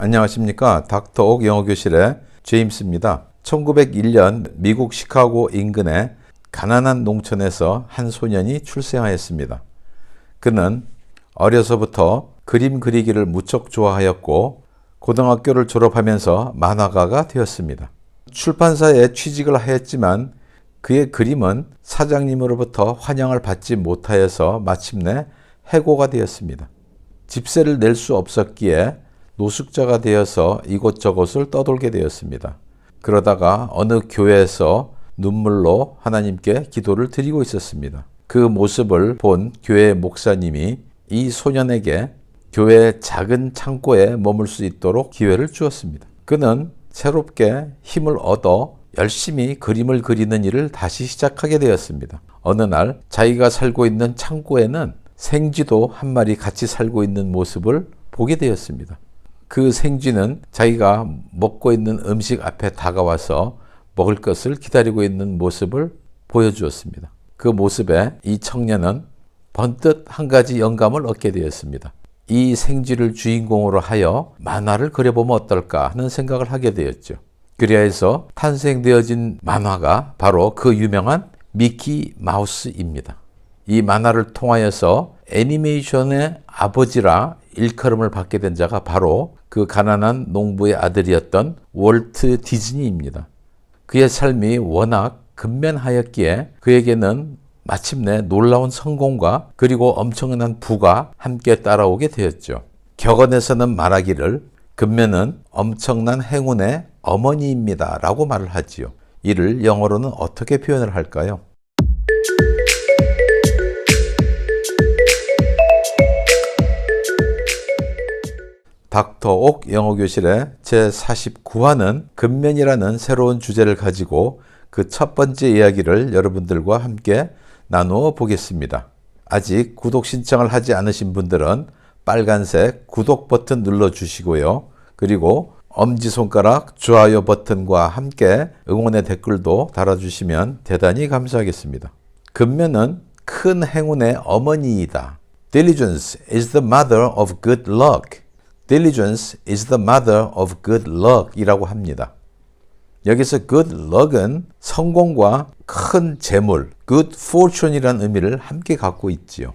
안녕하십니까. 닥터옥 영어교실의 제임스입니다. 1901년 미국 시카고 인근의 가난한 농촌에서 한 소년이 출생하였습니다. 그는 어려서부터 그림 그리기를 무척 좋아하였고 고등학교를 졸업하면서 만화가가 되었습니다. 출판사에 취직을 하였지만 그의 그림은 사장님으로부터 환영을 받지 못하여서 마침내 해고가 되었습니다. 집세를 낼 수 없었기에 노숙자가 되어서 이곳저곳을 떠돌게 되었습니다. 그러다가 어느 교회에서 눈물로 하나님께 기도를 드리고 있었습니다. 그 모습을 본 교회 목사님이 이 소년에게 교회의 작은 창고에 머물 수 있도록 기회를 주었습니다. 그는 새롭게 힘을 얻어 열심히 그림을 그리는 일을 다시 시작하게 되었습니다. 어느 날 자기가 살고 있는 창고에는 생쥐도 한 마리 같이 살고 있는 모습을 보게 되었습니다. 그 생쥐는 자기가 먹고 있는 음식 앞에 다가와서 먹을 것을 기다리고 있는 모습을 보여주었습니다. 그 모습에 이 청년은 번뜩 한 가지 영감을 얻게 되었습니다. 이 생쥐를 주인공으로 하여 만화를 그려보면 어떨까 하는 생각을 하게 되었죠. 그리하여서 탄생되어진 만화가 바로 그 유명한 미키 마우스입니다. 이 만화를 통하여서 애니메이션의 아버지라 일컬음을 받게 된 자가 바로 그 가난한 농부의 아들이었던 월트 디즈니입니다. 그의 삶이 워낙 근면하였기에 그에게는 마침내 놀라운 성공과 그리고 엄청난 부가 함께 따라오게 되었죠. 격언에서는 말하기를 근면은 엄청난 행운의 어머니입니다 라고 말을 하지요. 이를 영어로는 어떻게 표현을 할까요? 닥터옥 영어교실의 제49화는 근면이라는 새로운 주제를 가지고 그 첫 번째 이야기를 여러분들과 함께 나누어 보겠습니다. 아직 구독 신청을 하지 않으신 분들은 빨간색 구독 버튼 눌러주시고요. 그리고 엄지손가락 좋아요 버튼과 함께 응원의 댓글도 달아주시면 대단히 감사하겠습니다. 근면은 큰 행운의 어머니이다. Diligence is the mother of good luck. Diligence is the mother of good luck 이라고 합니다. 여기서 good luck은 성공과 큰 재물, good fortune이라는 의미를 함께 갖고 있지요.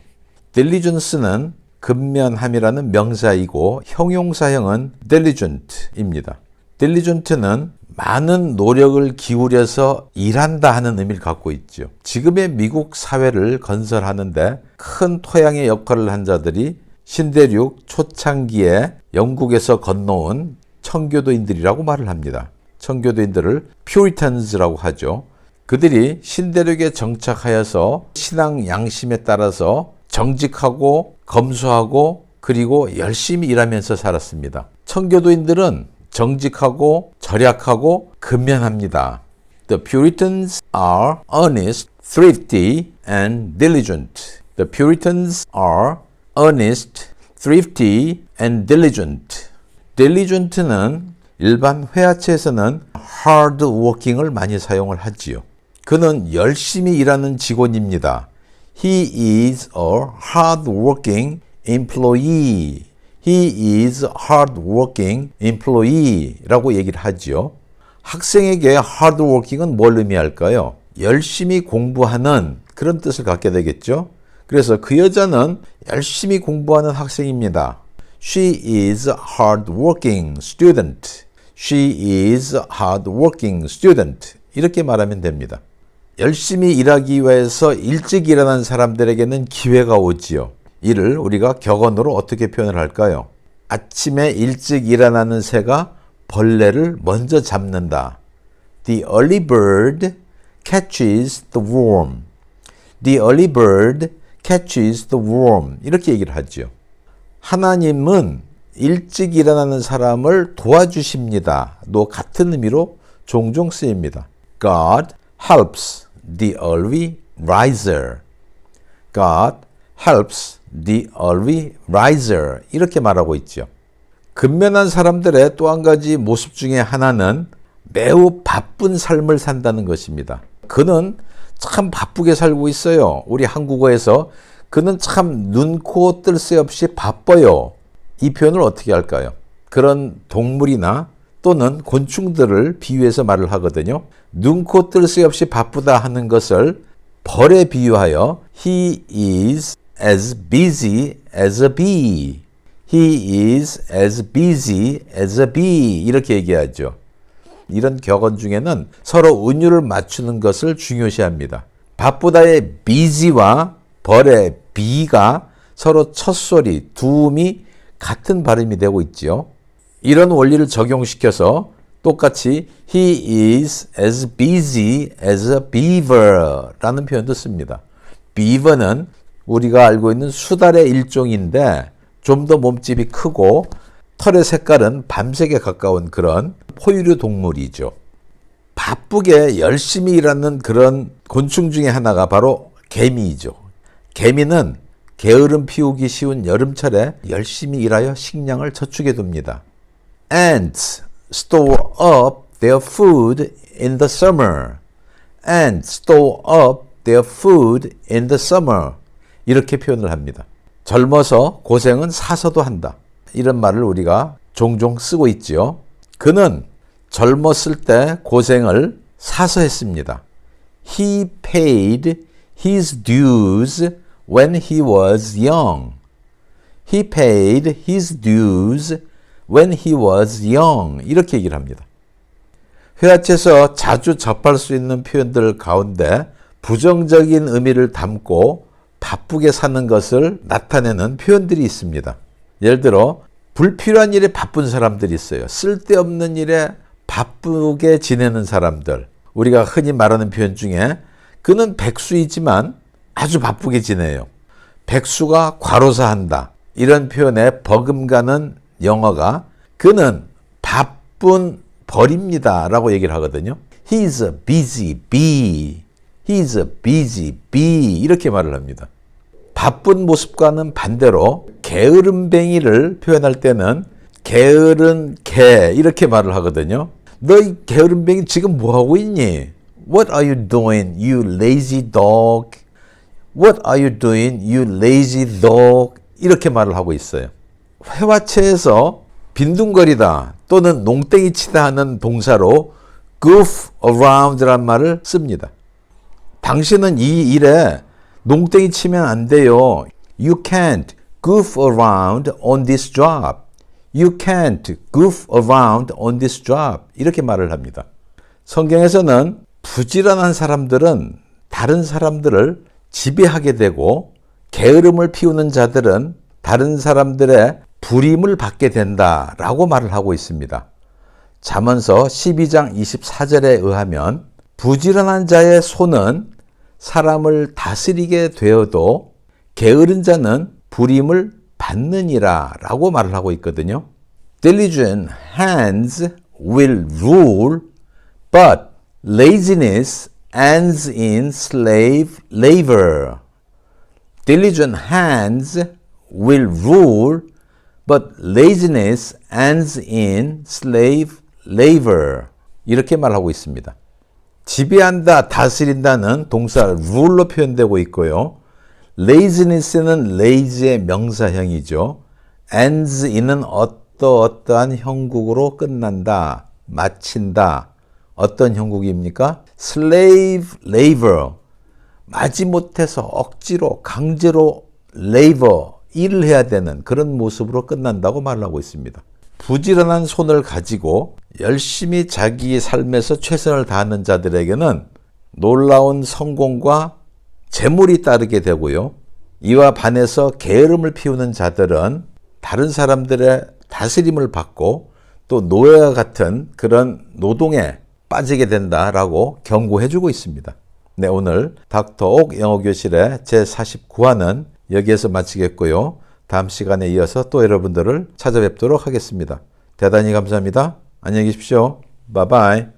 diligence는 근면함이라는 명사이고 형용사형은 diligent입니다. diligent는 많은 노력을 기울여서 일한다 하는 의미를 갖고 있죠. 지금의 미국 사회를 건설하는데 큰 토양의 역할을 한 자들이 신대륙 초창기에 영국에서 건너온 청교도인들이라고 말을 합니다. 청교도인들을 퓨리탄즈라고 하죠. 그들이 신대륙에 정착하여서 신앙 양심에 따라서 정직하고 검소하고 그리고 열심히 일하면서 살았습니다. 청교도인들은 정직하고 절약하고 근면합니다. The Puritans are honest, thrifty, and diligent. The Puritans are honest, thrifty, and diligent. diligent는 일반 회화체에서는 hard working을 많이 사용을 하지요. 그는 열심히 일하는 직원입니다. He is a hard working employee. He is a hard working employee 라고 얘기를 하지요. 학생에게 hard working은 뭘 의미할까요? 열심히 공부하는 그런 뜻을 갖게 되겠죠. 그래서 그 여자는 열심히 공부하는 학생입니다. She is a hard-working student. She is a hard-working student. 이렇게 말하면 됩니다. 열심히 일하기 위해서 일찍 일어난 사람들에게는 기회가 오지요. 이를 우리가 격언으로 어떻게 표현을 할까요? 아침에 일찍 일어나는 새가 벌레를 먼저 잡는다. The early bird catches the worm. The early bird catches the worm. 이렇게 얘기를 하죠. 하나님은 일찍 일어나는 사람을 도와주십니다. 도 같은 의미로 종종 쓰입니다. God helps the early riser. God helps the early riser. 이렇게 말하고 있죠. 근면한 사람들의 또 한 가지 모습 중에 하나는 매우 바쁜 삶을 산다는 것입니다. 그는 참 바쁘게 살고 있어요. 우리 한국어에서 그는 참 눈, 코, 뜰 새 없이 바빠요. 이 표현을 어떻게 할까요? 그런 동물이나 또는 곤충들을 비유해서 말을 하거든요. 눈코 뜰 새 없이 바쁘다 하는 것을 벌에 비유하여 He is as busy as a bee. He is as busy as a bee. 이렇게 얘기하죠. 이런 격언 중에는 서로 은유를 맞추는 것을 중요시합니다. 바쁘다의 busy와 벌의 bee가 서로 첫소리, 두음이 같은 발음이 되고 있지요. 이런 원리를 적용시켜서 똑같이 He is as busy as a beaver 라는 표현도 씁니다. beaver는 우리가 알고 있는 수달의 일종인데 좀 더 몸집이 크고 털의 색깔은 밤색에 가까운 그런 포유류 동물이죠. 바쁘게 열심히 일하는 그런 곤충 중에 하나가 바로 개미이죠. 개미는 게으름 피우기 쉬운 여름철에 열심히 일하여 식량을 저축해 둡니다. Ants store up their food in the summer. Ants store up their food in the summer. 이렇게 표현을 합니다. 젊어서 고생은 사서도 한다. 이런 말을 우리가 종종 쓰고 있지요. 그는 젊었을 때 고생을 사서 했습니다. He paid his dues when he was young. He paid his dues when he was young. 이렇게 얘기를 합니다. 회화체에서 자주 접할 수 있는 표현들 가운데 부정적인 의미를 담고 바쁘게 사는 것을 나타내는 표현들이 있습니다. 예를 들어 불필요한 일에 바쁜 사람들이 있어요. 쓸데없는 일에 바쁘게 지내는 사람들. 우리가 흔히 말하는 표현 중에 그는 백수이지만 아주 바쁘게 지내요. 백수가 과로사한다. 이런 표현에 버금가는 영어가 그는 바쁜 벌입니다 라고 얘기를 하거든요. He's a busy bee. He's a busy bee. 이렇게 말을 합니다. 바쁜 모습과는 반대로 게으름뱅이를 표현할 때는 게으른 개 이렇게 말을 하거든요. 너 이 게으름뱅이 지금 뭐하고 있니? What are you doing, you lazy dog? What are you doing, you lazy dog? 이렇게 말을 하고 있어요. 회화체에서 빈둥거리다 또는 농땡이 치다 하는 동사로 goof around란 말을 씁니다. 당신은 이 일에 농땡이 치면 안 돼요. You can't goof around on this job. You can't goof around on this job. 이렇게 말을 합니다. 성경에서는 부지런한 사람들은 다른 사람들을 지배하게 되고 게으름을 피우는 자들은 다른 사람들의 불임을 받게 된다라고 말을 하고 있습니다. 잠언서 12장 24절에 의하면 부지런한 자의 손은 사람을 다스리게 되어도 게으른 자는 불임을 받느니라 라고 말을 하고 있거든요. Diligent hands will rule, but laziness ends in slave labor. Diligent hands will rule, but laziness ends in slave labor. 이렇게 말하고 있습니다. 지배한다, 다스린다는 동사 rule로 표현되고 있고요. laziness는 lazy의 명사형이죠. ends in은 어떠한 형국으로 끝난다, 마친다. 어떤 형국입니까? slave labor. 마지못해서 억지로, 강제로 labor, 일을 해야 되는 그런 모습으로 끝난다고 말하고 있습니다. 부지런한 손을 가지고 열심히 자기의 삶에서 최선을 다하는 자들에게는 놀라운 성공과 재물이 따르게 되고요. 이와 반해서 게으름을 피우는 자들은 다른 사람들의 다스림을 받고 또 노예와 같은 그런 노동에 빠지게 된다라고 경고해주고 있습니다. 네, 오늘 닥터 옥 영어교실의 제49화는 여기에서 마치겠고요. 다음 시간에 이어서 또 여러분들을 찾아뵙도록 하겠습니다. 대단히 감사합니다. 안녕히 계십시오. 바이바이.